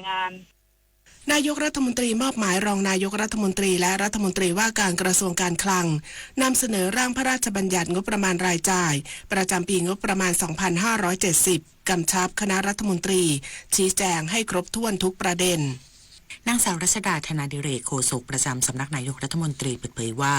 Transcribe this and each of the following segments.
งานนายกรัฐมนตรีมอบหมายรองนายกรัฐมนตรีและรัฐมนตรีว่าการกระทรวงการคลังนำเสนอร่างพระราชบัญญัติงบประมาณรายจ่ายประจำปีงบประมาณ 2570 กำชับคณะรัฐมนตรีชี้แจงให้ครบถ้วนทุกประเด็นนางสาวรัชดาธนาดิเรกโฆษกประจำสำนักนายกรัฐมนตรีเปิดเผยว่า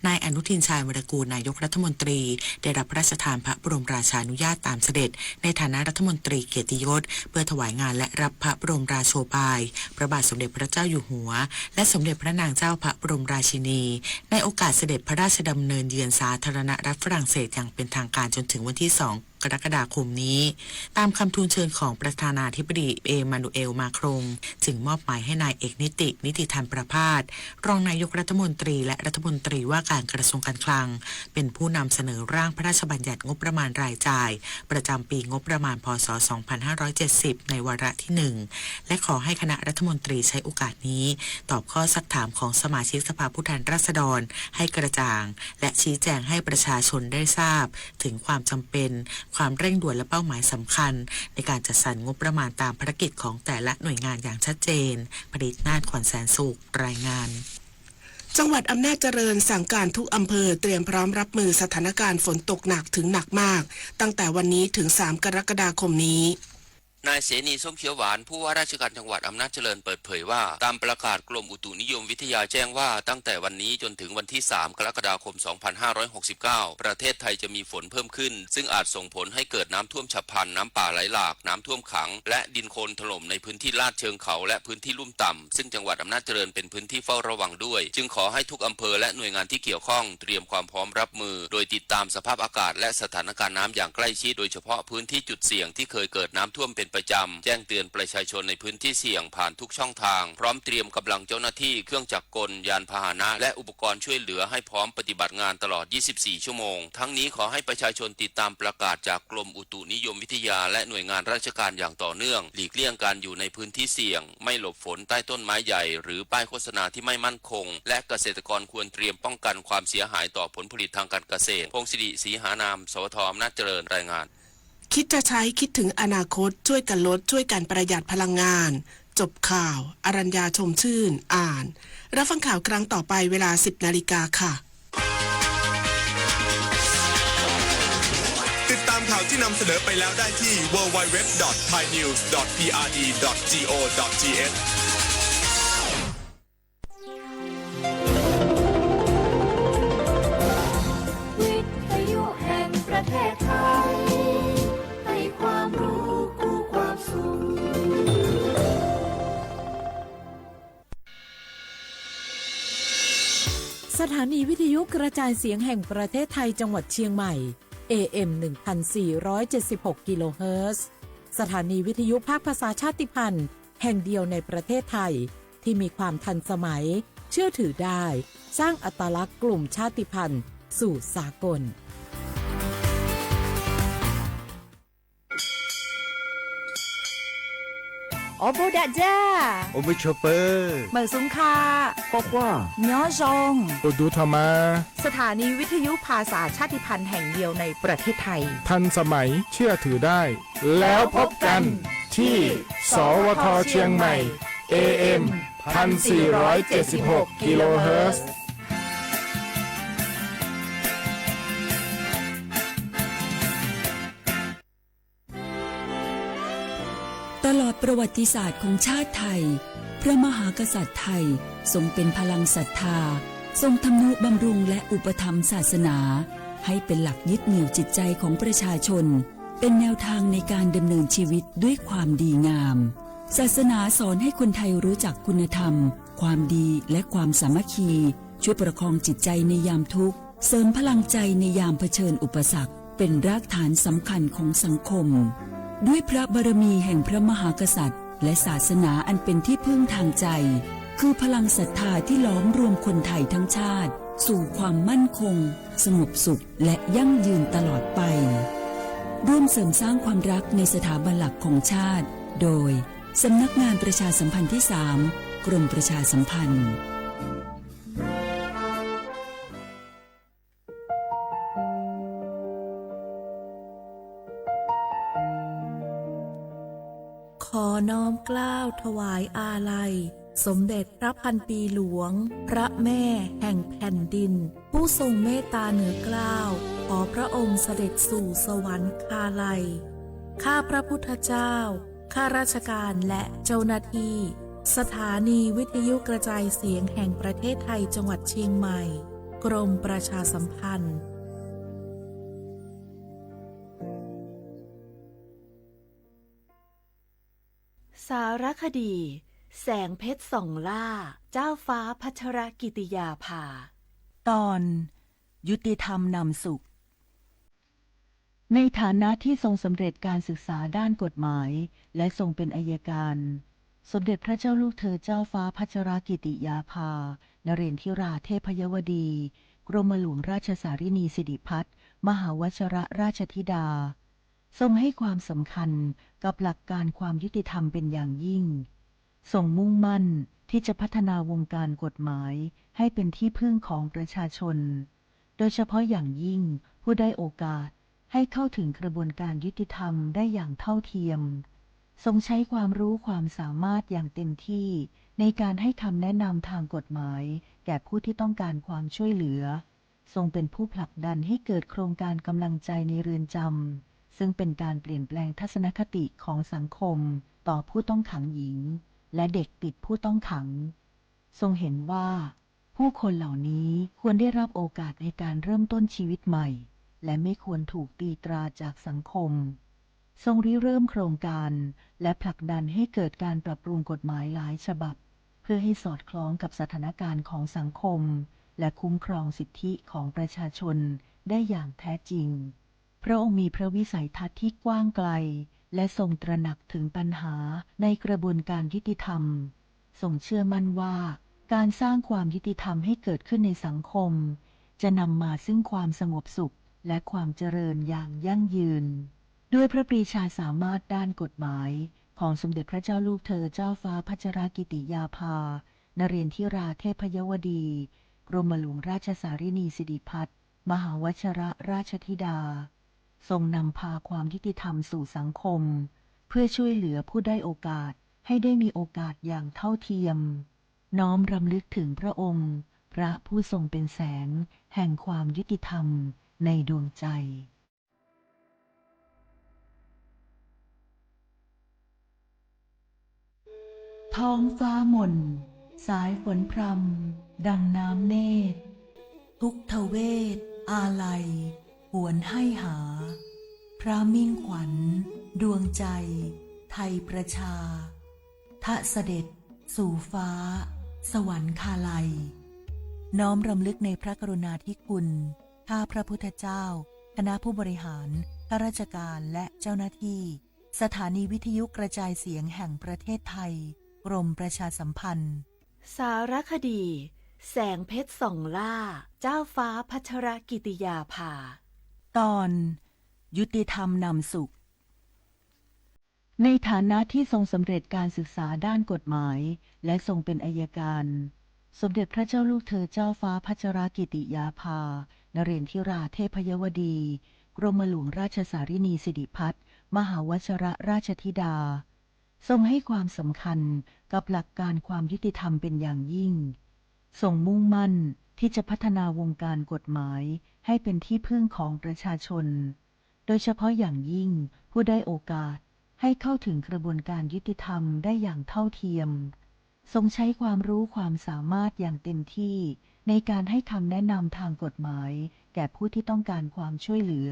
นายอนุทินชาญวรกูลนายกรัฐมนตรีได้รับพระราชทานพระบรมราชานุญาตตามเสด็จในฐานะรัฐมนตรีเกียรติยศเพื่อถวายงานและรับพระบรมราโชบายพระบาทสมเด็จพระเจ้าอยู่หัวและสมเด็จพระนางเจ้าพระบรมราชินีในโอกาสเสด็จพระราชดำเนินเยือนสาธารณรัฐฝรั่งเศสอย่างเป็นทางการจนถึงวันที่2กรกฎาคมนี้ตามคำทูลเชิญของประธานาธิบดีเอมานูเอลมาครงจึงมอบหมายให้นายเอกนิติธันประภาสรองนายกรัฐมนตรีและรัฐมนตรีว่าการกระทรวงการคลังเป็นผู้นำเสนอร่างพระราชบัญญัติงบประมาณรายจ่ายประจำปีงบประมาณพศ 2570 ในวาระที่1และขอให้คณะรัฐมนตรีใช้โอกาสนี้ตอบข้อซักถามของสมาชิกสภาผู้แทนราษฎรให้กระจ่างและชี้แจงให้ประชาชนได้ทราบถึงความจำเป็นความเร่งด่วนและเป้าหมายสำคัญในการจัดสรรงบประมาณตามภารกิจของแต่ละหน่วยงานอย่างชัดเจนผลิตนาถขวัญแสนสุขรายงานจังหวัดอำนาจเจริญสั่งการทุกอำเภอเตรียมพร้อมรับมือสถานการณ์ฝนตกหนักถึงหนักมากตั้งแต่วันนี้ถึง3 กรกฎาคมนี้นายเสนีส้มเขียวหวานผู้ว่าราชการจังหวัดอำนาจเจริญเปิดเผยว่าตามประกาศกรมอุตุนิยมวิทยาแจ้งว่าตั้งแต่วันนี้จนถึงวันที่3 กรกฎาคม 2569 ประเทศไทยจะมีฝนเพิ่มขึ้นซึ่งอาจส่งผลให้เกิดน้ำท่วมฉับพลันน้ำป่าไหลหลากน้ำท่วมขังและดินโคลนถล่มในพื้นที่ลาดเชิงเขาและพื้นที่ลุ่มต่ำซึ่งจังหวัดอำนาจเจริญเป็นพื้นที่เฝ้าระวังด้วยจึงขอให้ทุกอำเภอและหน่วยงานที่เกี่ยวข้องเตรียมความพร้อมรับมือโดยติดตามสภาพอากาศและสถานการณ์น้ำอย่างใกล้ชิดโดยเฉพาะพื้นที่จุดเสี่ยงที่เคยเกิดน้ำท่วมเป็นประจำแจ้งเตือนประชาชนในพื้นที่เสี่ยงผ่านทุกช่องทางพร้อมเตรียมกำลังเจ้าหน้าที่เครื่องจักรกลยานพาหนะและอุปกรณ์ช่วยเหลือให้พร้อมปฏิบัติงานตลอด 24 ชั่วโมงทั้งนี้ขอให้ประชาชนติดตามประกาศจากกรมอุตุนิยมวิทยาและหน่วยงานราชการอย่างต่อเนื่องหลีกเลี่ยงการอยู่ในพื้นที่เสี่ยงไม่หลบฝนใต้ต้นไม้ใหญ่หรือป้ายโฆษณาที่ไม่มั่นคงและเกษตรกรควรเตรียมป้องกันความเสียหายต่อผลผลิตทางการเกษตรพงศิริศรีหานามสวทอำนาจเจริญรายงานคิดจะใช้คิดถึงอนาคตช่วยกันลดช่วยกันประหยัดพลังงานจบข่าวอรัญญาชมชื่นอ่านรับฟังข่าวครั้งต่อไปเวลา 10 นาฬิกาค่ะติดตามข่าวที่นำเสนอไปแล้วได้ที่ www.thainews.prd.go.thวิทยุแห่งประเทศไทยให้ความรู้คู่ความสุขสถานีวิทยุกระจายเสียงแห่งประเทศไทยจังหวัดเชียงใหม่ AM 1476 กิโลเฮิรตซ์สถานีวิทยุภาคภาษาชาติพันธุ์แห่งเดียวในประเทศไทยที่มีความทันสมัยเชื่อถือได้สร้างอัตลักษณ์กลุ่มชาติพันธุ์สู่สากลโอโบดาจ้าโอเบชเปอร์เหมอซุงคาปอกว่าเนาะจงโอดูทามาสถานีวิทยุภาษาชาติพันธุ์แห่งเดียวในประเทศไทยทันสมัยเชื่อถือได้แล้วพบกันที่สวทเชียงใหม่ AM 1476 กิโลเฮิรตซ์ตลอดประวัติศาสตร์ของชาติไทยพระมหากษัตริย์ไทยทรงเป็นพลังศรัทธาทรงทำนุบำรุงและอุปถัมภ์ศาสนาให้เป็นหลักยึดเหนี่ยวจิตใจของประชาชนเป็นแนวทางในการดำเนินชีวิตด้วยความดีงามศาสนาสอนให้คนไทยรู้จักคุณธรรมความดีและความสามัคคีช่วยประคองจิตใจในยามทุกข์เสริมพลังใจในยามเผชิญอุปสรรคเป็นรากฐานสำคัญของสังคมด้วยพระบารมีแห่งพระมหากษัตริย์และศาสนาอันเป็นที่พึ่งทางใจคือพลังศรัทธาที่ล้อมรวมคนไทยทั้งชาติสู่ความมั่นคงสงบสุขและยั่งยืนตลอดไปร่วมเสริมสร้างความรักในสถาบันหลักของชาติโดยสำนักงานประชาสัมพันธ์ที่ 3 กรมประชาสัมพันธ์ขอน้อมเกล้า ถวายอาลัยสมเด็จพระพันปีหลวงพระแม่แห่งแผ่นดินผู้ทรงเมตตาเหนือเกล้าขอพระองค์เสด็จสู่สวรรคาลัยข้าพระพุทธเจ้าข้าราชการและเจ้าหน้าที่สถานีวิทยุกระจายเสียงแห่งประเทศไทยจังหวัดเชียงใหม่กรมประชาสัมพันธ์สารคดีแสงเพชรส่องล่าเจ้าฟ้าพัชรกิติยาภาตอนยุติธรรมนำสุขในฐานะที่ทรงสำเร็จการศึกษาด้านกฎหมายและทรงเป็นอัยการสมเด็จพระเจ้าลูกเธอเจ้าฟ้าพัชรกิติยาภานเรนทิราเทพยวดีกรมหลวงราชสารินีสิริพัฒน์มหาวชรราชธิดาทรงให้ความสำคัญกับหลักการความยุติธรรมเป็นอย่างยิ่งทรงมุ่งมั่นที่จะพัฒนาวงการกฎหมายให้เป็นที่พึ่งของประชาชนโดยเฉพาะอย่างยิ่งผู้ได้โอกาสให้เข้าถึงกระบวนการยุติธรรมได้อย่างเท่าเทียมทรงใช้ความรู้ความสามารถอย่างเต็มที่ในการให้คำแนะนำทางกฎหมายแก่ผู้ที่ต้องการความช่วยเหลือทรงเป็นผู้ผลักดันให้เกิดโครงการกำลังใจในเรือนจำซึ่งเป็นการเปลี่ยนแปลงทัศนคติของสังคมต่อผู้ต้องขังหญิงและเด็กติดผู้ต้องขังทรงเห็นว่าผู้คนเหล่านี้ควรได้รับโอกาสในการเริ่มต้นชีวิตใหม่และไม่ควรถูกตีตราจากสังคมทรงริเริ่มโครงการและผลักดันให้เกิดการปรับปรุงกฎหมายหลายฉบับเพื่อให้สอดคล้องกับสถานการณ์ของสังคมและคุ้มครองสิทธิของประชาชนได้อย่างแท้จริงพระองค์มีพระวิสัยทัศน์ที่กว้างไกลและทรงตระหนักถึงปัญหาในกระบวนการยุติธรรมทรงเชื่อมั่นว่าการสร้างความยุติธรรมให้เกิดขึ้นในสังคมจะนำมาซึ่งความสงบสุขและความเจริญอย่างยั่งยืนด้วยพระปรีชาสามารถด้านกฎหมายของสมเด็จพระเจ้าลูกเธอเจ้าฟ้าพัชรกิติยาภานเรนทิราเทพยวดีกรมหลวงราชสารินีสิริพัฒน์มหาวชรราชธิดาทรงนำพาความยุติธรรมสู่สังคมเพื่อช่วยเหลือผู้ได้โอกาสให้ได้มีโอกาสอย่างเท่าเทียมน้อมรำลึกถึงพระองค์พระผู้ทรงเป็นแสงแห่งความยุติธรรมในดวงใจท้องฟ้ามนสายฝนพรำดังน้ำเนตรทุกทเวทอาลัยหวนให้หาพระมิ่งขวัญดวงใจไทยประชาทะเสด็จสู่ฟ้าสวรรคาลัยน้อมรำลึกในพระกรุณาธิคุณข้าพระพุทธเจ้าคณะผู้บริหารข้าราชการและเจ้าหน้าที่สถานีวิทยุกระจายเสียงแห่งประเทศไทยกรมประชาสัมพันธ์สารคดีแสงเพชรส่องล่าเจ้าฟ้าพัชรกิติยาภาตอนยุติธรรมนำสุขในฐานะที่ทรงสำเร็จการศึกษาด้านกฎหมายและทรงเป็นอัยการสมเด็จพระเจ้าลูกเธอเจ้าฟ้าพัชรกิติยาภานเรนทิราเทพยวดีกรมหลวงราชสารินีสิริพัฒน์มหาวชรราชธิดาทรงให้ความสำคัญกับหลักการความยุติธรรมเป็นอย่างยิ่งทรงมุ่งมั่นที่จะพัฒนาวงการกฎหมายให้เป็นที่พึ่งของประชาชนโดยเฉพาะอย่างยิ่งผู้ได้โอกาสให้เข้าถึงกระบวนการยุติธรรมได้อย่างเท่าเทียมทรงใช้ความรู้ความสามารถอย่างเต็มที่ในการให้คำแนะนำทางกฎหมายแก่ผู้ที่ต้องการความช่วยเหลือ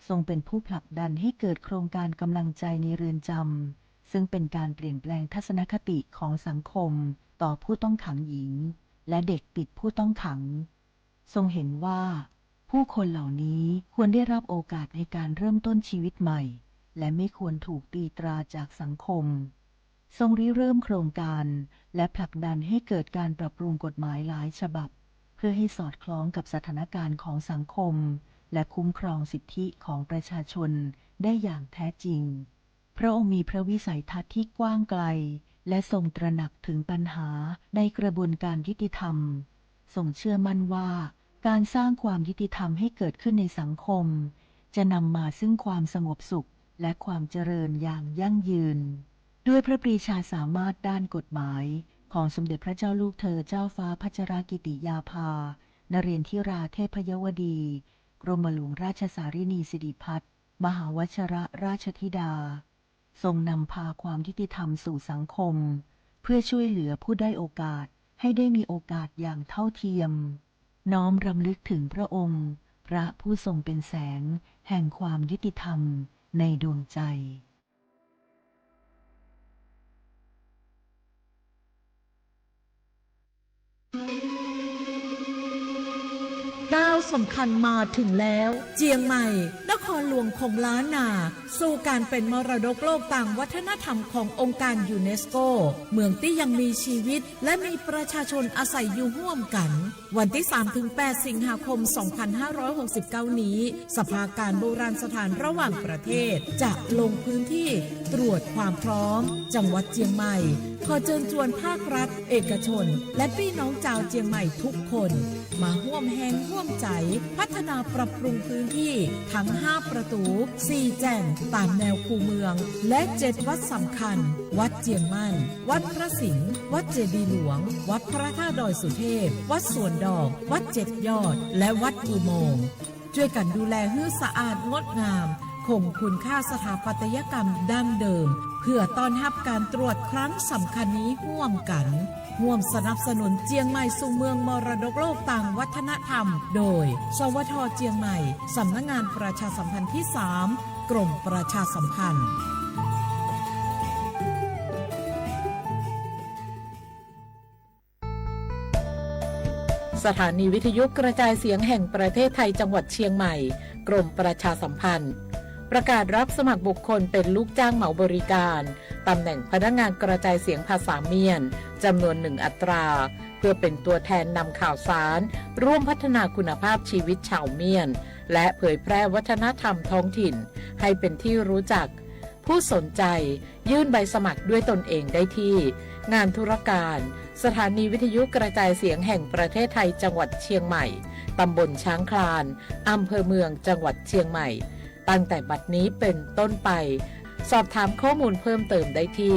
ทรงเป็นผู้ผลักดันให้เกิดโครงการกำลังใจในเรือนจำซึ่งเป็นการเปลี่ยนแปลงทัศนคติของสังคมต่อผู้ต้องขังหญิงและเด็กติดผู้ต้องขังทรงเห็นว่าผู้คนเหล่านี้ควรได้รับโอกาสในการเริ่มต้นชีวิตใหม่และไม่ควรถูกตีตราจากสังคมทรงริเริ่มโครงการและผลักดันให้เกิดการปรับปรุงกฎหมายหลายฉบับเพื่อให้สอดคล้องกับสถานการณ์ของสังคมและคุ้มครองสิทธิของประชาชนได้อย่างแท้จริงพระองค์มีพระวิสัยทัศน์ที่กว้างไกลและทรงตระหนักถึงปัญหาในกระบวนการยุติธรรมทรงเชื่อมั่นว่าการสร้างความยุติธรรมให้เกิดขึ้นในสังคมจะนำมาซึ่งความสงบสุขและความเจริญอย่างยั่งยืน ด้วยพระปรีชาสามารถด้านกฎหมายของสมเด็จพระเจ้าลูกเธอเจ้าฟ้าพัชรกิติยาภานเรนทิราเทพยวดี กรมหลวงราชสารินีสิริพัฒน์มหาวชรราชธิดาทรงนำพาความยุติธรรมสู่สังคมเพื่อช่วยเหลือผู้ได้อยโอกาสให้ได้มีโอกาสอย่างเท่าเทียมน้อมรำลึกถึงพระองค์พระผู้ทรงเป็นแสงแห่งความยุติธรรมในดวงใจก้าวสำคัญมาถึงแล้วเจียงใหม่นครหลวงของล้านนาสู่การเป็นมรดกโลกต่างวัฒนธรรมขององค์การยูเนสโกเมืองที่ยังมีชีวิตและมีประชาชนอาศัยอยู่ร่วมกันวันที่ 3-8 สิงหาคม 2569 นี้สภาการโบราณสถานระหว่างประเทศจะลงพื้นที่ตรวจความพร้อมจังหวัดเจียงใหม่ขอเชิญชวนภาครัฐเอกชนและพี่น้องชาวเจียงใหม่ทุกคนมาร่วมแรงร่วมใจพัฒนาปรับปรุงพื้นที่ทั้ง5ประตู4แจ่งตามแนวคูเมืองและ7วัดสำคัญวัดเจียงมั่นวัดพระสิงห์วัดเจดีย์หลวงวัดพระธาตุดอยสุเทพวัดสวนดอกวัด7ยอดและวัดอุโมงค์ช่วยกันดูแลให้สะอาดงดงามคงคุณค่าสถาปัตยกรรมดั้งเดิมเพื่อต้อนรับการตรวจครั้งสำคัญนี้ร่วมกันร่วมสนับสนุนเจียงใหม่สู่เมืองมรดกโลกต่างวัฒนธรรมโดยสวท.เจียงใหม่สำนักงานประชาสัมพันธ์ที่3กรมประชาสัมพันธ์สถานีวิทยุกระจายเสียงแห่งประเทศไทยจังหวัดเชียงใหม่กรมประชาสัมพันธ์ประกาศรับสมัครบุคคลเป็นลูกจ้างเหมาบริการตำแหน่งพนักงานกระจายเสียงภาษาเมียนจำนวน1อัตราเพื่อเป็นตัวแทนนำข่าวสารร่วมพัฒนาคุณภาพชีวิตชาวเมียนและเผยแพร่วัฒนธรรมท้องถิ่นให้เป็นที่รู้จักผู้สนใจยื่นใบสมัครด้วยตนเองได้ที่งานธุรการสถานีวิทยุกระจายเสียงแห่งประเทศไทยจังหวัดเชียงใหม่ตำบลช้างคลานอำเภอเมืองจังหวัดเชียงใหม่ตั้งแต่บัดนี้เป็นต้นไปสอบถามข้อมูลเพิ่มเติมได้ที่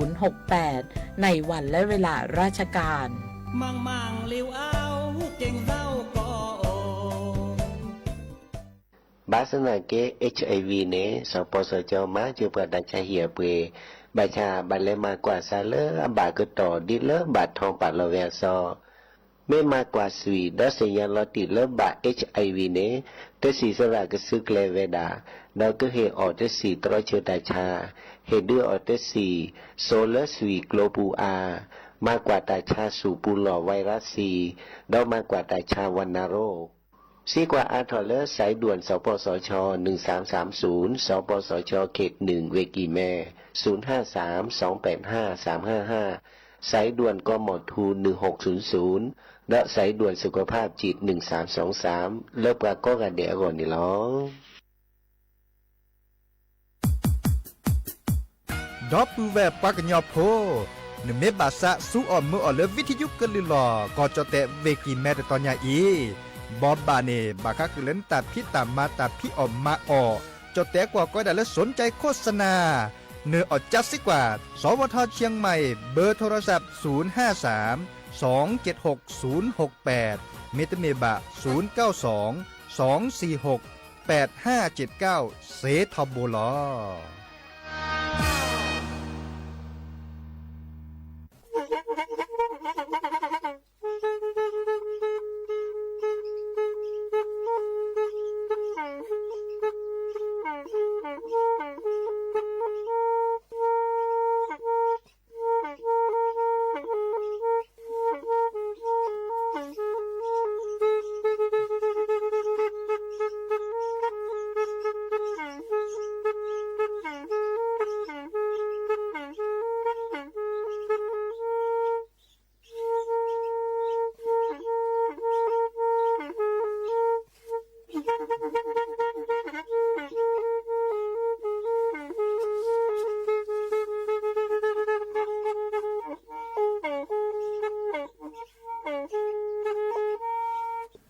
053-276-068 ในวันและเวลาราชการมังลิวเอาเก่งเจ้าก็โอบาสนาเก HIV เนี่ยสปสจมาจะเปิดดัชเหียเปบาชาบัลเลมากว่าซาเลอบาก็ต่อดิเลบาทองปาลเวซอไม่มากกว่าสวีดัสยันลอติเลบา HIV เนี่ยแต่สีสระก็ซึกเลเวดาเราก็เฮออเตสีตรอเชดาชาเฮดืออเตสีโซลสวีโกลบูอามากกว่าตาชาสู่ปูหล่อไวรัสซีดอกมากกว่าตาชาวันนาโรซีกว่าอาทอเลสายด่วนสปสช1330สปสชเขต1เวกีแม่053-285-355สายด่วนกมทู1600และสายด่วนสุขภาพจิต1323เลิกปากก็กันเดี๋ยวก่อนนี่ล้อดอปูแวปากญอโพนเมบาสะสู้ออมมือออเลวิทยุกลือลอก็จะแตะเวกีแม่ตอนยาอีบอบบาเนบาคักเล่นตัดพี่ตามมาตัดพี่ออมมาออจะแตะกว่าก็ได้และสนใจโฆษณาเนื้ออดจัดสิกว่าสวทเชียงใหม่เบอร์โทรศัพท์053-276-068เมตเมบะ092-246-8579เซทอโบลอ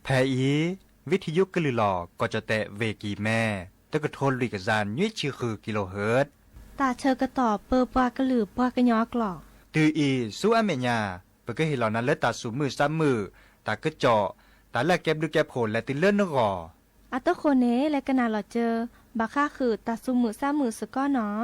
แพอีวิทยุกลือหลอก็จะแตะเวกีแม่ ตะกะโทนลุยกะจานยุ้ยชื่อคือกิโลเฮิรตซ์ตาเชอกระต่อเปอปากระหลือปากระยอกหลอกตืออีสู้อเมญาเปกะเฮเหล่านั้นเลตาสูมือซ้ำมือตากะเจาะตาแลกเก็บดูแก็บโผลและติเลื่อนนกออัตโตโคเนและกะนาหลอเจอบาค่าคือตาซุมือซ้ำมือสก้อเนาะ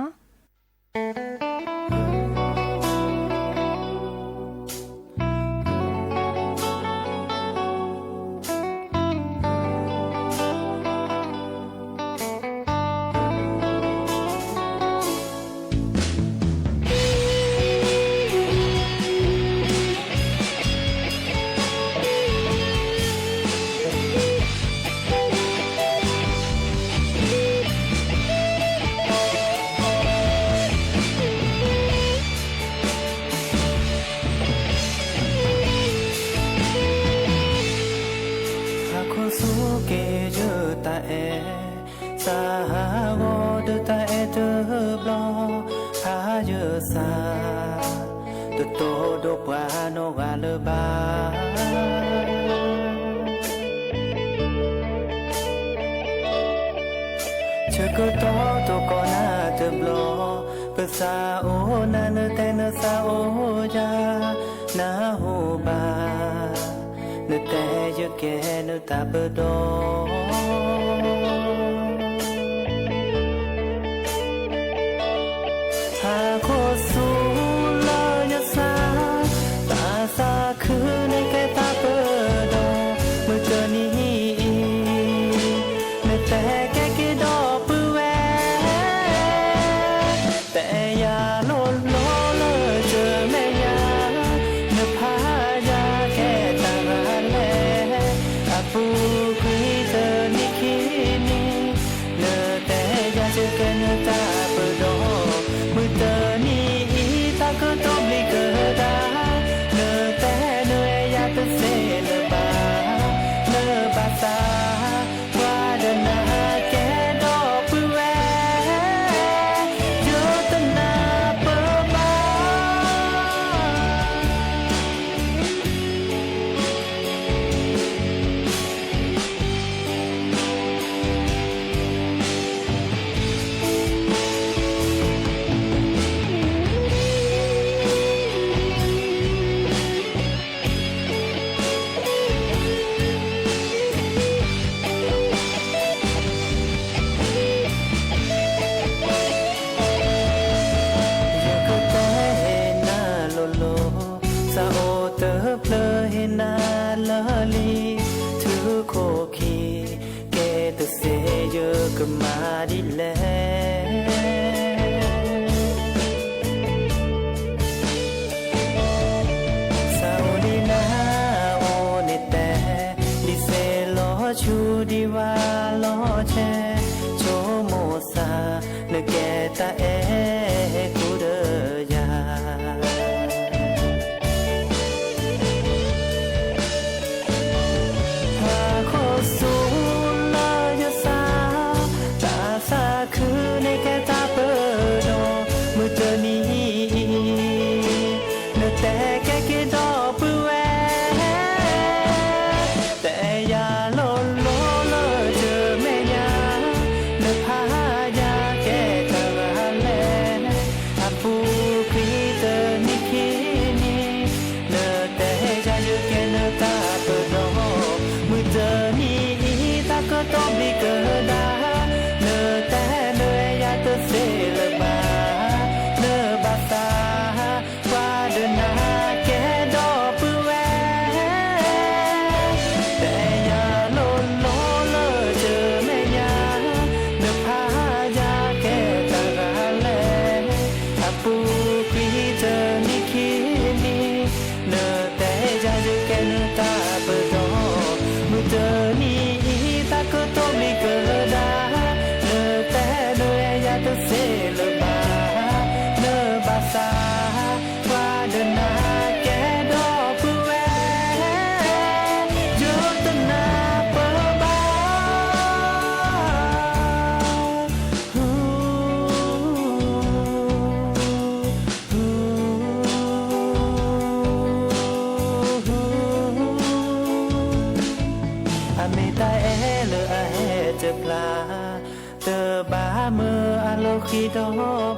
ขีดอ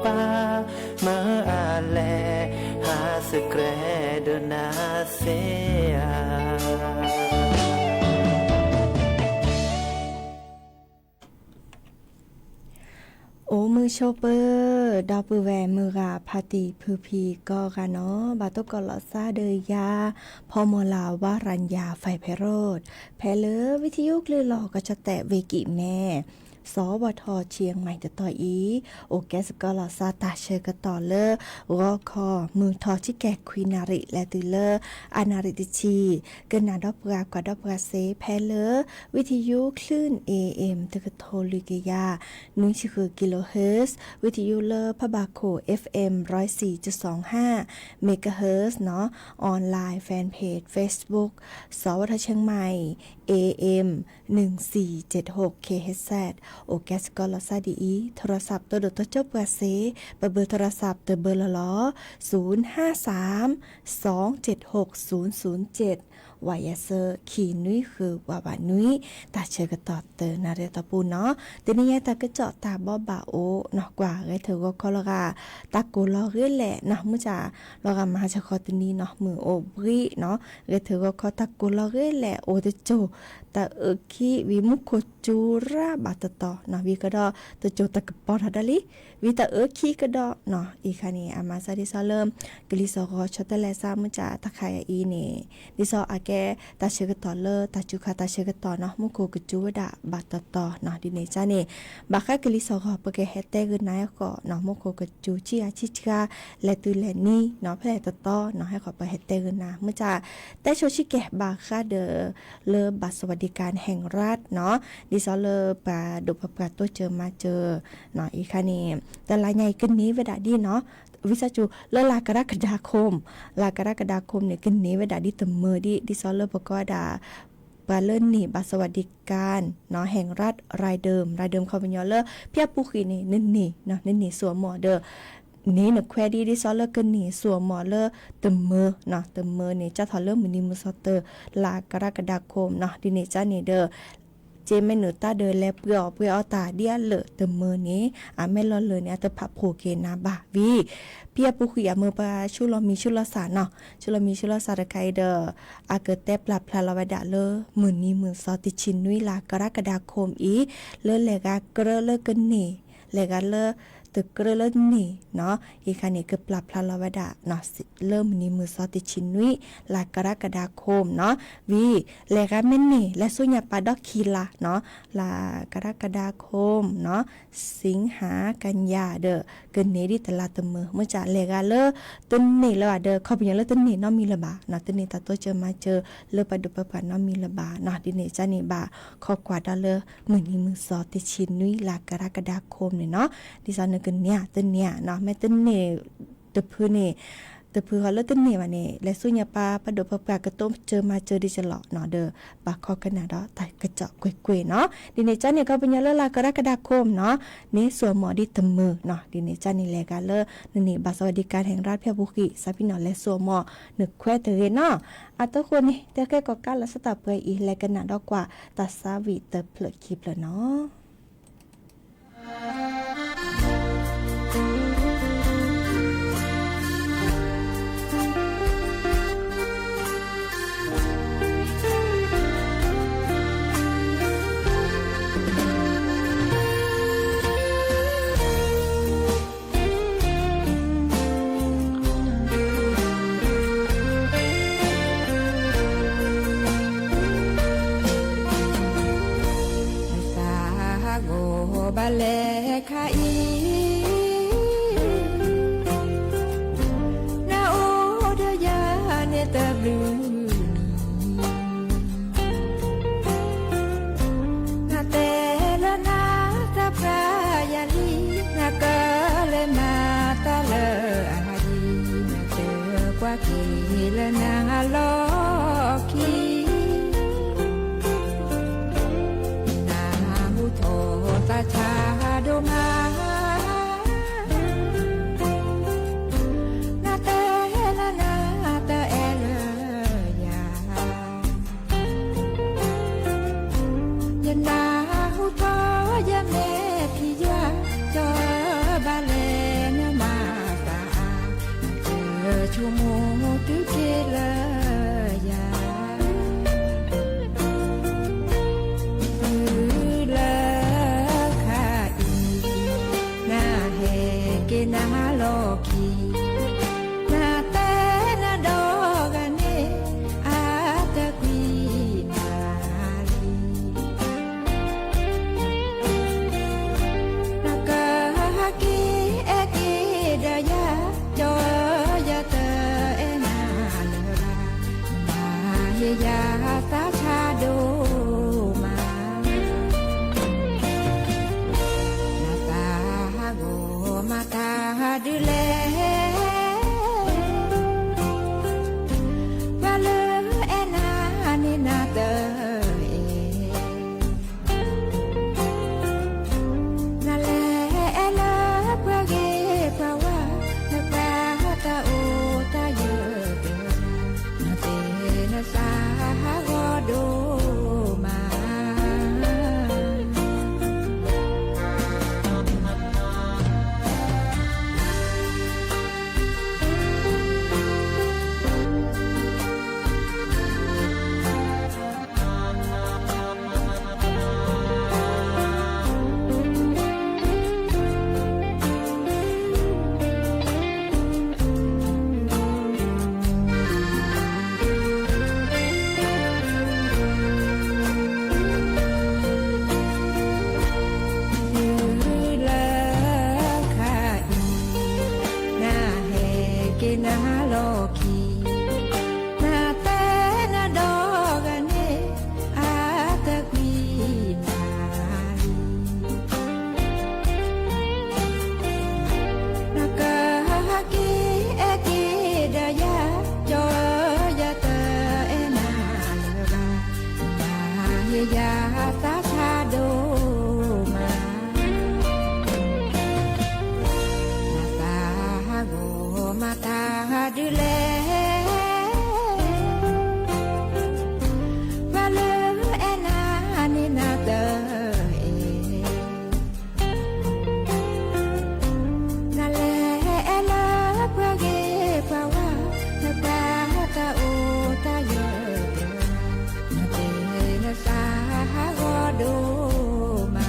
บามาอาแลหาสแกรเดนาเซียโอ้มือโชเปอร์ดาวปือแวมือกาพาติพือพีก็กะเนาะบาตุกอลอซาเดยาพอมลาวารัญญาไฟไพโรธแพเลอวิทยุคลื่นหลอก็จะแตะเวกิแม่สวทเชียงใหม่จะต่ออีโอแกสกอลอซาตาเชกต่อเลอรอคอมือทอชิแกควีนาริและตุเลออานาริติชีเกินนาดอปรากว่าดอปราเซแพเลอวิทยุคลื่น AM ตะกโทลิกยา1กิโลเฮิรตซ์วิทยุเลอพะบาโค FM 104.25 เมกะเฮิรตซ์เนาะออนไลน์แฟนเพจ Facebook สวทเชียงใหม่ AM 1476 KHZ โอแกสกอลอซาดีอีโทรศัพท์ตัวดตัวเจ้าเปอร์เซเบอร์โทรศัพท์ตัวเบอร์ละล้อ053-276-007วายาเซอร์ขีนุ้ยคือวาวานุ้ยตาเชกตอเตอนาเรตปูเนาะแต่นี่ยตากระเจาะตาบ่บ่าโอเนาะกว่าไงเธอก็คอลกาตากูลอเรื่อแหละเนาะมื้อจ่าลอกามาชะคอตนี้เนาะมือโอบริเนาะไงเธอก็คอตากูลอเรื่อแหละโอเตโจตาคีวิมุโคจูราบาตตอเนาะวิกระดอตโจตะกปอทัดลิวิตาคีกระดอเนาะอีคานี่อามาซาดิซอเริ่มกลิซอก็ชอตะแลซามื้อจ่าตะไคอีนี่ดิซออาแกตาเชกต่อเลอตาจุคาตาเชกต่อเนาะมุโคกจูดาบาตตอเนาะดิเนจานี่บาคากลิซอก็ปะแกเฮเตกนายก็เนาะมุโคกจูจิอาชิชกาและตุเลนี่เนาะแพลตตอเนาะให้ขอไปเฮเตกนามื้อจ่าแต่โชชิแกบาคาเดเลอบัตรสวัสดิการแห่งรัฐเนาะดิซอเลอปาดุปปะตัวเจอมาเจอเนาะอีคานี่แต่ละใหญ่ขึ้นนี้เวลาดีเนาะวิสาจูเลลากรกฎาคมเนี่ยกันนี้เวลาดิตเมอดิซอเลประกอบดาบาเลินนี่บัตรสวัสดิการเนาะแห่งรัฐรายเดิมเขาเป็นยอเลอเพียบผู้ขีนี่นี่เนาะนี่สวมหมอเด้อนี่นแควดีดิซอเลกันนี่สวมหมอเลอตเมอเนาะตเมอนี่จะทอเลมือนิมุสเตอร์ลากรกฎาคมเนาะดินี่จ้านี่เด้อเจเมนูตาเดินแลเปลือเอาตาเดียเลอเตมือนี้แม่ลอเลยเนี่ยตะพับโผเกนาบาวีเปียปุขุยมือปาชุลมีชุลสาเนาะชุลมีชุลสาไคเดออาเกิดแต่ปรับพลาลาวดาเลอมือนี้มือซอติชินนุยลากรกฎาคมอีเลอเลกากระเลกันนี่เลกาเลอตึกระเลินนี่เนาะอีคันนี้ก็ปรับพลาลาวดาเนาะเริ่มนี้มือซอติชินนุยลากรกฎาคมเนาะวีเลกาเมนนี่และสุญญาปาดอกคีลาเนาะลากรกฎาคมเนาะสิงหากันยาเด้อเกินนี้ดิตลาดมือเมื่อจะเลกาเลอต้นนี่แล้วเด้อเขาเป็นอย่างเลอต้นนี่เนาะมีระบาเนาะต้นนี่ตาตัวเจอมาเจอเลอปาดุปปาเนาะมีระบาเนาะดิเนจานี่บาขอกว่าดาเลอมือนี้มือซอติชินนุยลากรกฎาคมเนี่ยเนาะดิซอนกันเนี่ยต้นเนี่ยเนาะแม่ต้นเนี่ยตะพื้นนี่ตะพื้นเขาเลิกต้นเนี่ยมาเนี่ยและสุญญาปาปะดปปากระต้มเจอมาเจอดิจะหลอกเนาะเด้อปากคอกันนาดอแต่กระเจาะกวยๆเนาะดิเนจันเนี่ยก็เป็นยาเลลากรกฎาคมเนาะนี่สวมหมอดิตมือเนาะดิเนจันนี่แหละกาเลนี่บัตรสวัสดิการแห่งรัฐเพียบุกิซาพินอและสวมหมอนึกแควเตเรเนาะอัตคนนี่แต่แค่ก็การละสตาเปยอีและกันนาดอกกว่าตัดซาวิเตเพลคลิปแล้วเนาะบาเลคาอีนาโอเดยาเนตาบลูนาเตละนาตาพรายาลีนากาเลมาตาเลอาดีนาเตกว่ากีละนาลอคีตาชาโดมานาเตละนาเตเอเลยยันนาหูทอยาเมพิยาจอ ตุเคลยานาโลกีนาเตนาดอกาเนอาตะกวีนาลีนากะฮะกีเอกีดายาจอยาเตเอนาเลรามาเฮยาตาชาโดมานาตาโกมาตาดูแลบาเลเอนานินาเตนาเลเอลาปะเกปะวะนาตาตาโอตาเยเตนาเตนาสาโกโดมานาโลกีนาเตนาดอกาเนอาตะกวีนาลีนากะฮะกีเอกีดายาจอยาเตเอนาเลรามาเฮยาตาชาโดมานาตาโกมาตาดูแลบาเลเอนานินาเตนาเลเอลาปะเกปะวะนาตาตาโอตาเยเตนาเตนาสาโกโดมา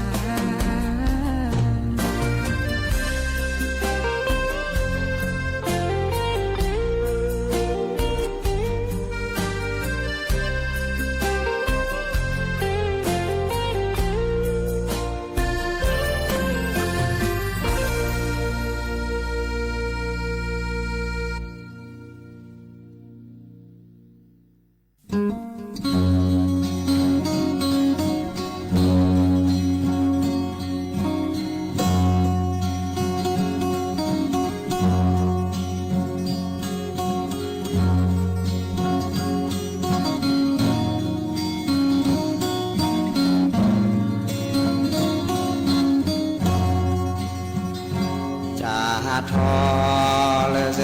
ทอเลเซ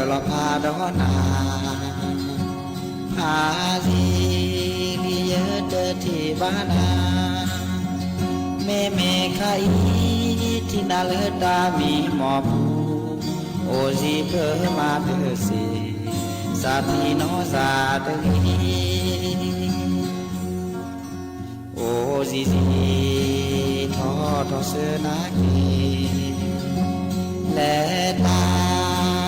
ลพาดอนาพาซีลีเยเดที่บ้านาเมเมคาอีที่นาเลดามีหมอผูโอซีเพอมาเตสีสาธีโนสาตรีโอซีซีทอทอเสนากีและตา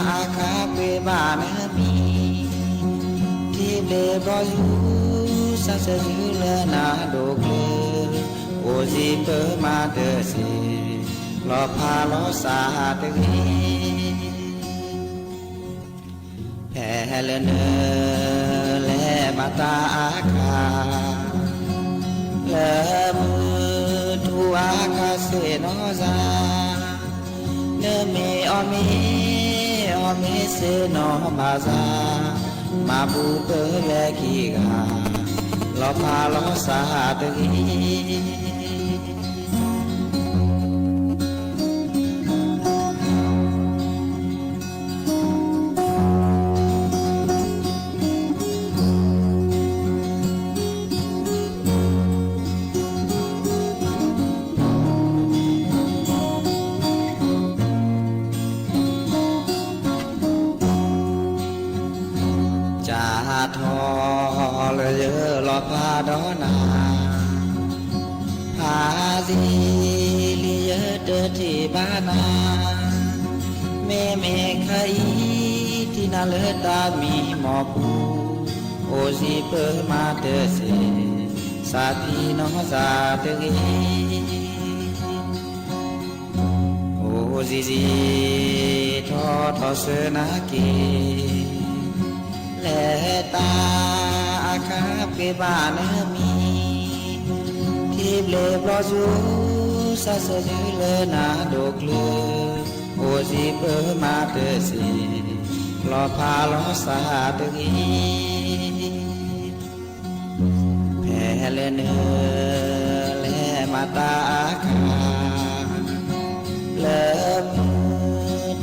อาคาเปบานมีที่เลบรอยูสัสยูเลนาโดเกโอซีเปมาเตสีลอพาลอสาตรีแผ่เลเนและมาตาอาคาและมือทูอาคาเสโนซาเนเมอเมเสโนบาซามาบูเปเลกีกาลอพาลอสาตรี ทอเลยเยอะลอพาดอนาพาดีลีเยอะเดอที่บ้านาเมเมไขที่นาเลตามีหมอปูโอซีเปอมาเตเสสาธีน้องสาเตกีโอซีซีทอทอเสนาเกและตาอาคาเปบานมีที่เบลบลอจูซาเสดือเลนาดกเลโอซีเปอมาเตสีลอพาลอสาตกีแผ่เลเนและมาตาอาคาเลิม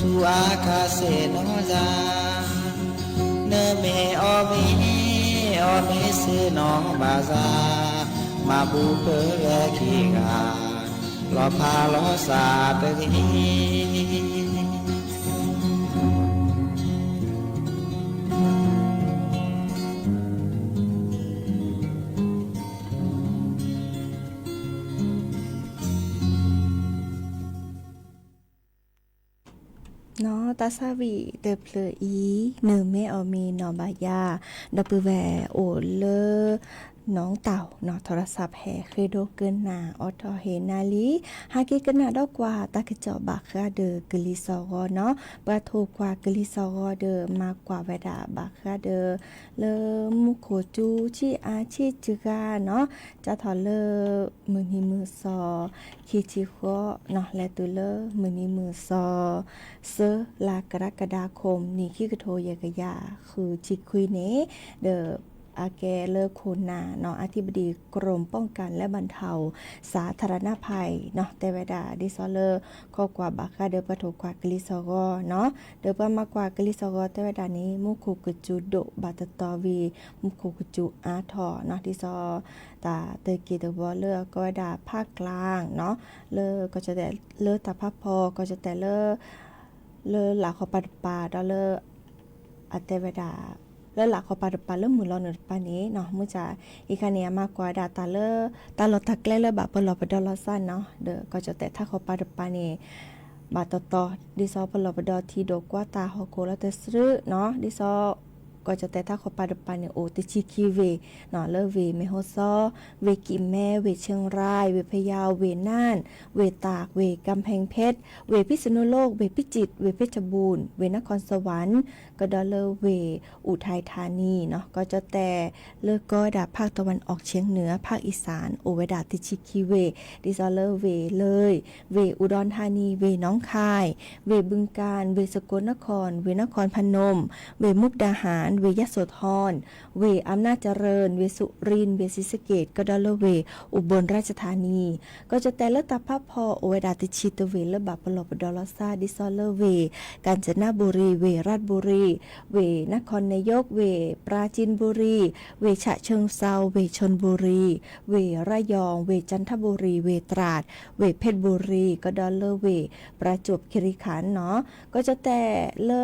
ทุอาคาเสนอจาเนเมอเมเสนอบาซามาบูเปแวคีกาลอพาลอสาตกีเนาะตาซาวีเดเพลอีเนเมอมีนอบายาดับเบิลแวโอเลน้องเต่าเนาะโทรศัพท์แห่เคยโดเกินหนาออทอเฮนาลีหากิกันหนาดอกกว่าตากระจอบากคาเดอกลิซอเนาะปะโทกว่ากลิซอเดอมากกว่าเวดาบากคาเดอเลมุโคจูชีอาชีจึกาเนาะจะถอเลมือนีมือซอคิจิโคเนาะและตุเลมือนีมือซอเซลากรกฎาคมนี่ขี้กระโทยกะยาคือจิคุยเนเดออาแกเลอโคนาเนาะอธิบดีกรมป้องกันและบรรเทาสาธารณภัยเนาะแต่เวลาดิซอเลอข้อกว่าบักคาเดอปะโถกว่ากลิซอกอเนาะเดอปะมากกว่ากลิซอกอแต่เวลานี้มุคุกจุโดบาตตอวีมุคุกจุอาทอเนาะดิซอตาเตกีเดบอเลอก็ดาภาคกลางเนาะเลอก็จะแต่เลอตาภาคพอก็จะแต่เลอหลักของปัดปาดอเลออัตเตเวดาแล้วหลักของปาดปาเริ่มมือรอหนึ่งปานี้เนาะมื้อจะอีกคันเนี้ยมากกว่าดาตาเลอตาลอตักแลเลอบาปลอปดอลสั้นเนาะเด้อก็จะแต่ถ้าเขาปาดปานี่บาตตอดิซอปลอปดอที่ดกว่าตาฮอโกแล้วแต่ซื้อเนาะดิซอก็จะแต่ถ้าเขาปาดปานี่โอติชิคิเวเนาะเลอเวเมโฮซอเวกิแม่เวเชียงรายเวพะเยาเวน่านเวตากเวกำแพงเพชรเวพิษณุโลกเวพิจิตรเวเพชรบูรณ์เวนครสวรรค์ก็ดอเลอเวอุทัยธานีเนาะก็จะแต่เลิกก็ดาภาคตะวันออกเฉียงเหนือภาคอีสานโอเวดาติชิคิเวดิซอเลอเวเลยเวอุดรธานีเวหนองคายเวบึงกาฬเวสกลนครเวนครพนมเวมุกดาหารเวยโสธรเวอำนาจเจริญเวสุรินทร์เวศรีสะเกษก็ดอเลอเวอุบลราชธานีก็จะแต่ละตาภาพพอโอเวดาติชิตเวละบาปลอบดอลซาดิซอเลอเวกาญจนบุรีเวราชบุรีเวนครนายกเวปราจีนบุรีเวฉะเชิงเซาเวชลบุรีเวระยองเวจันทบุรีเวตราดเวเพชรบุรีก็ดอเลอเวประจวบคีรีขันธ์เนาะก็จะแต่เลอ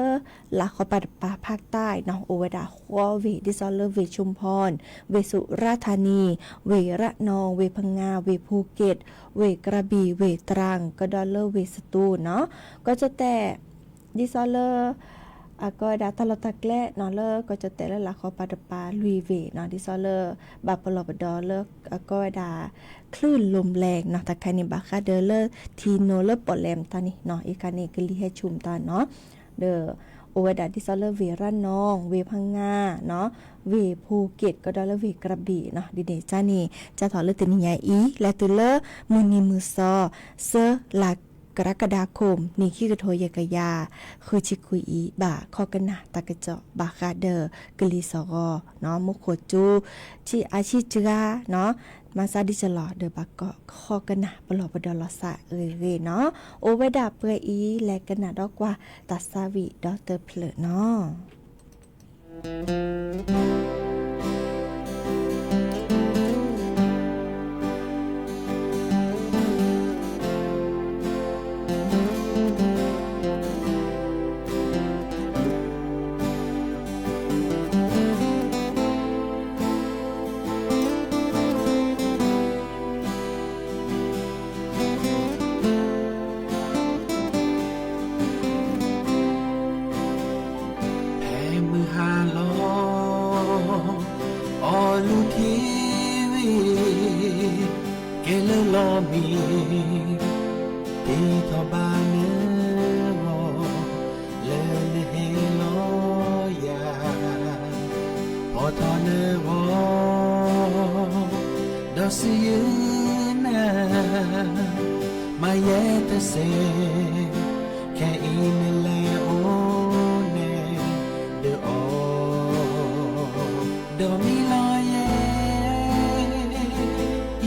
หลักของปัตตาภาคใต้เนาะโอเวดาควอเวดิซอเลอเวชุมพรเวสุราษฎร์ธานีเวระนองเวพังงาเวภูเก็ตเวกระบี่เวตรังก็ดอเลอเวสตูลเนาะก็จะแต่ดิซอเลอก็ดาตลอดตะแกล้เนาะเลอก็จะแต่ละหลักของปัตตาลุยเวเนาะดิซอเลอบาปลอบดอเลก็ดาคลื่นลมแรงเนาะตะคันนี่บาคาเดอเลทีโนเลปอแลมตานี่เนาะอีกคันนี่กลีให้ชุมตาเนาะเดอโอเวดาดิซอเลเวระนองเวพังงาเนาะเวภูเก็ตก็ดอเลเวกระบี่เนาะดิเดจ้านี่จะถอเลตินิยาอีและตุเลมือนีมือซอเซหลักกรกฎาคมนี่ขี้กระโทยกะยาคือชิคุยอีบ่าข้อกันนะตะกะเจาะบาคาเดอร์กลีซอกอเนาะมุโคจูชีอาชิจกาเนาะมาซาดิจลอเดอบากก็ข้อกันนะปลอบดอลสะเนาะโอเวดาเปรอีและกันนะดอกว่าตัสซาวิดอเตอร์เพลเนาะ que le lomi ti to ba ne mo le ne he lo ya o to ne wo do si na ma ye te se ke in le o ne de o do mi lo ye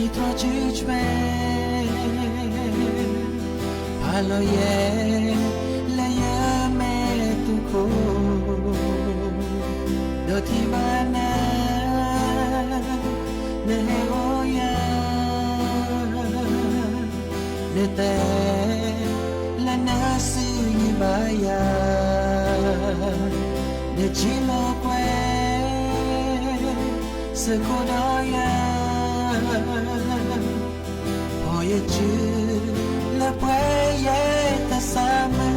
i to ju chwe alo ye le ye me tu ko do ti ba na ne o ya ne te la na si ba ya ne chi lo kwe se ko da ya o ye chu la pwe ye ta sa me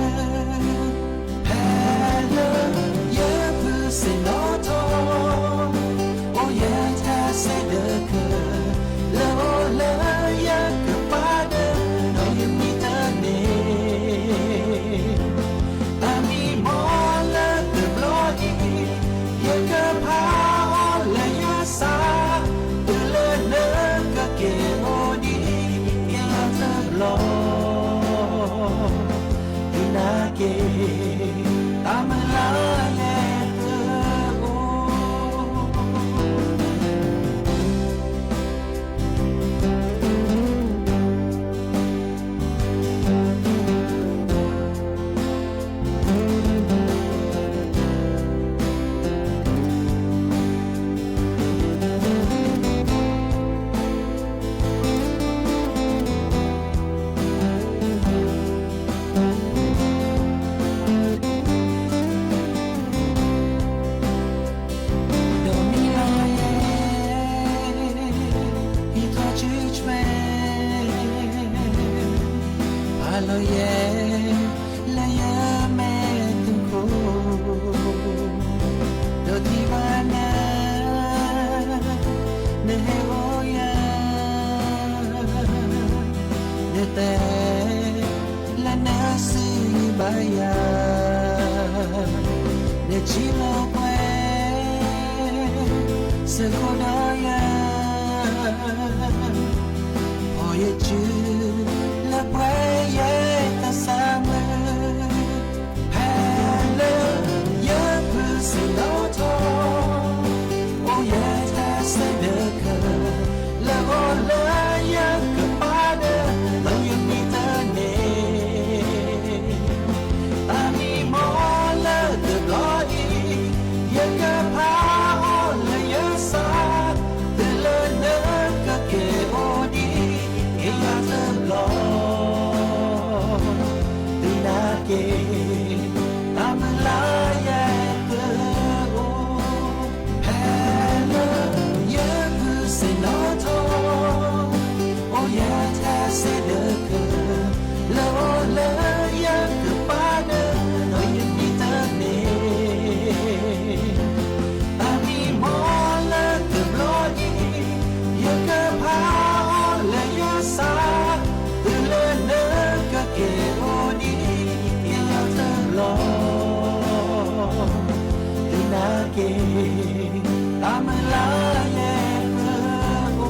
hello ye pu se no to o ye ta se de ke lo la ya ke pa de no ye mi ta ne ami mo la de blogi ye ke pa la ya sa de le ne ka ke o di ye la ta blo ina ke amala ye lo ye la ye me tu ko do ti ba na ne ho ya ne te la na si ba ya ne chi lo kwe se ko da ya o ye chu la pwe ye ta sa me hello ye pu se no to o ye ta se de ke la go la ye ke pa de la ye mi ta ne ami mo la de glory ye ke pa o la ye sa de le ne ka ke o di ke ya ta lo ke amala ye ke o hello ye pu se no to o ye ta se de ke lo la ye ke pa de no ye mi ta ne ami mo la ke blogi ye ke pa la ye sa de le ne ka ke o di lo ina ke amala ye ko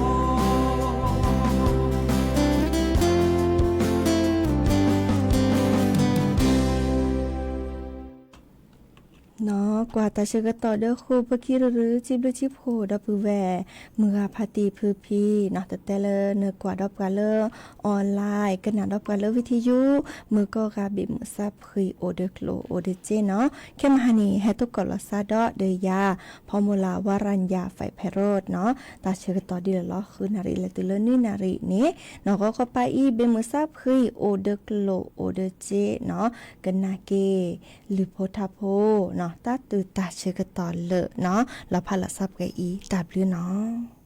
เนาะกว่าตาเชก็ต่อเด้อครูปะคิหรือจิบหรือจิบโหดอปือแวมือพาตีพือพีเนาะแต่เลเนื้อกว่าดอกกว่าเลออนไลน์กันนาดอกกว่าเลวิทยุมือก็กาบิมือซับคุยโอเดโคลโอเดเจเนาะแค่มาหานี่ให้ตุกกอลซาดอเดยาพอมูลาวารัญญาไฟไพโรดเนาะตาเชก็ต่อดีล้อคือนารีและตุเลนี่นารีนี้เนาะก็ไปอีเบมือซับคุยโอเดโคลโอเดเจเนาะกันนาเกหรือโพธาโพเนาะตาตือตาเชก็ต่อเลเนาะแล้วพาละซับกับอีดับหรือเนาะ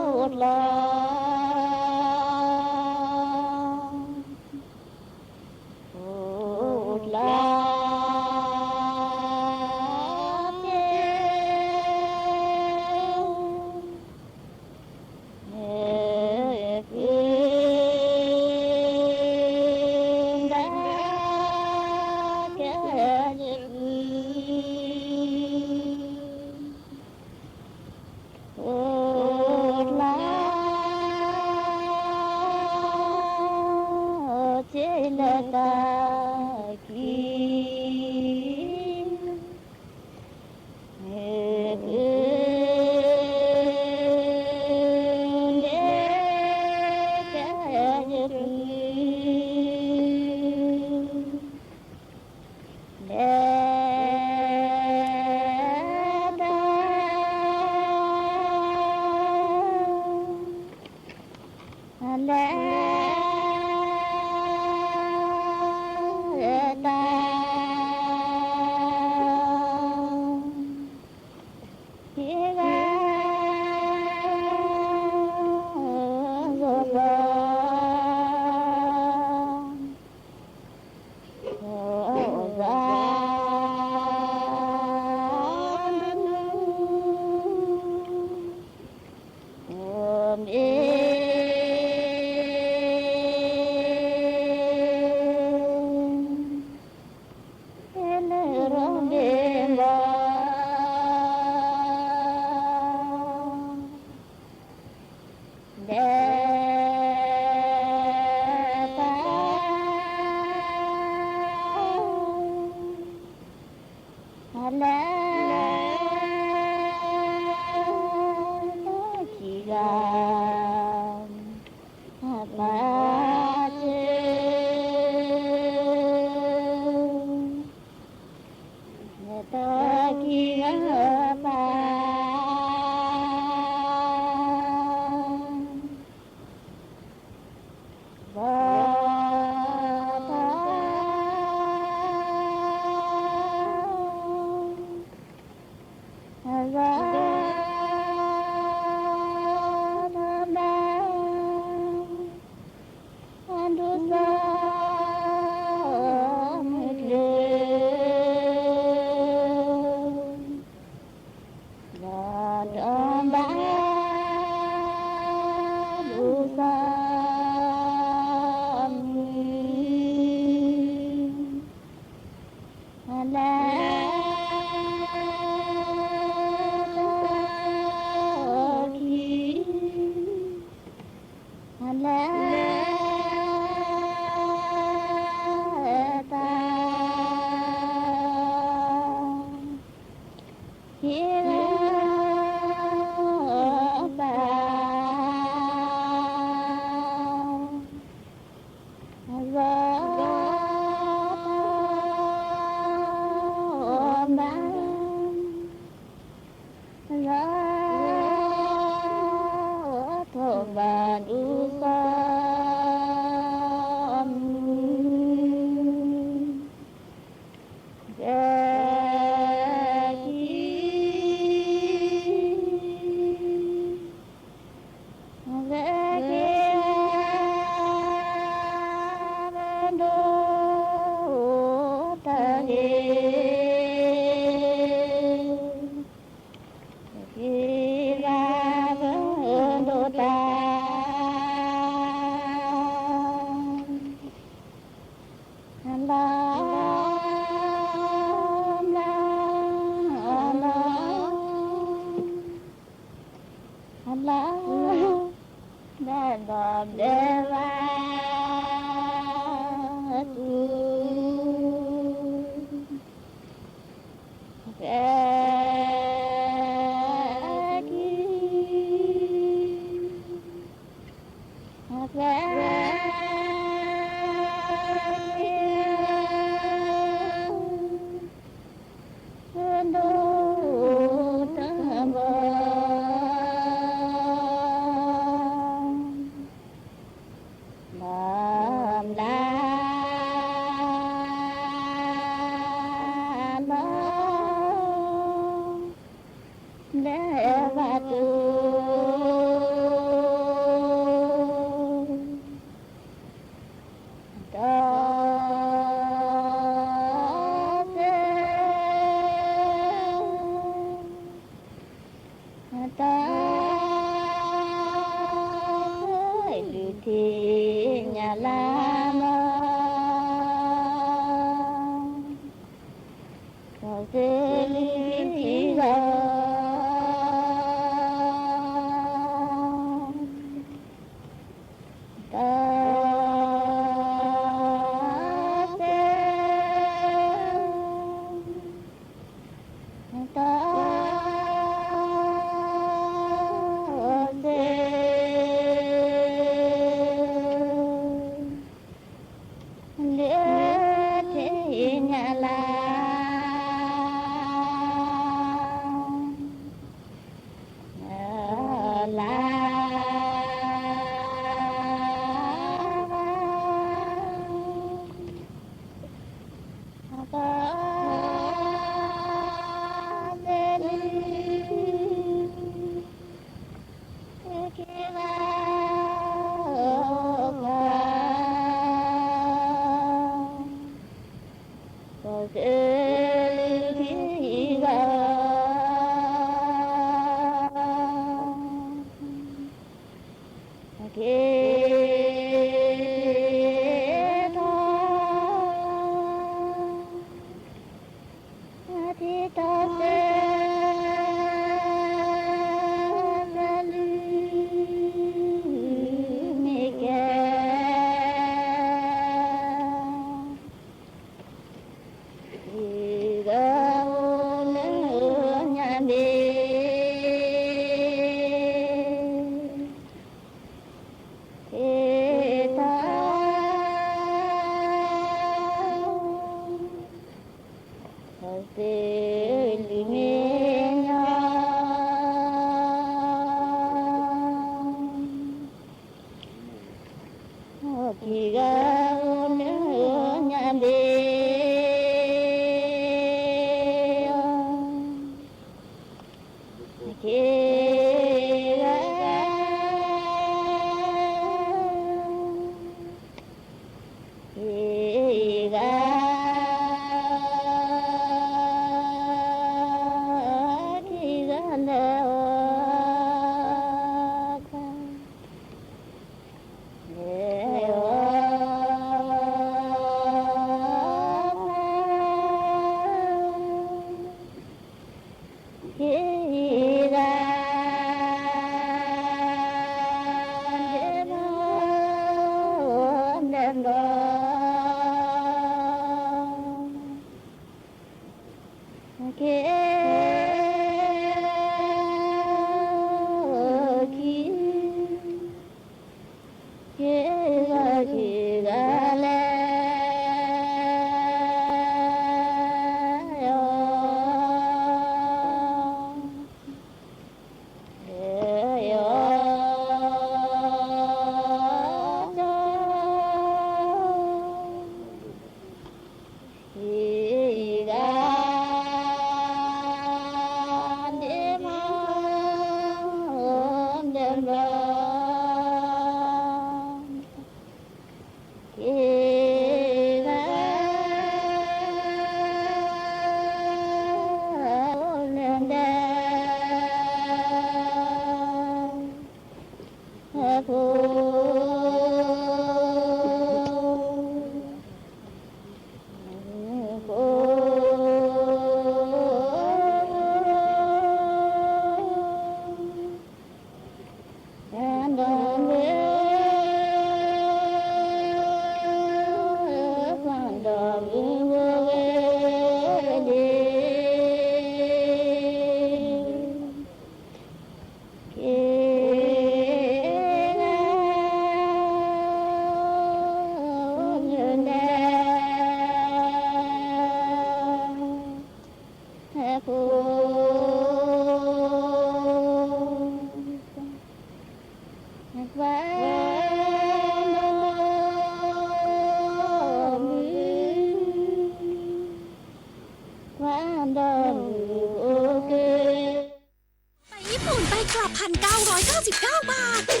ไปญี่ปุ่นไปกลับ 1,999 บาท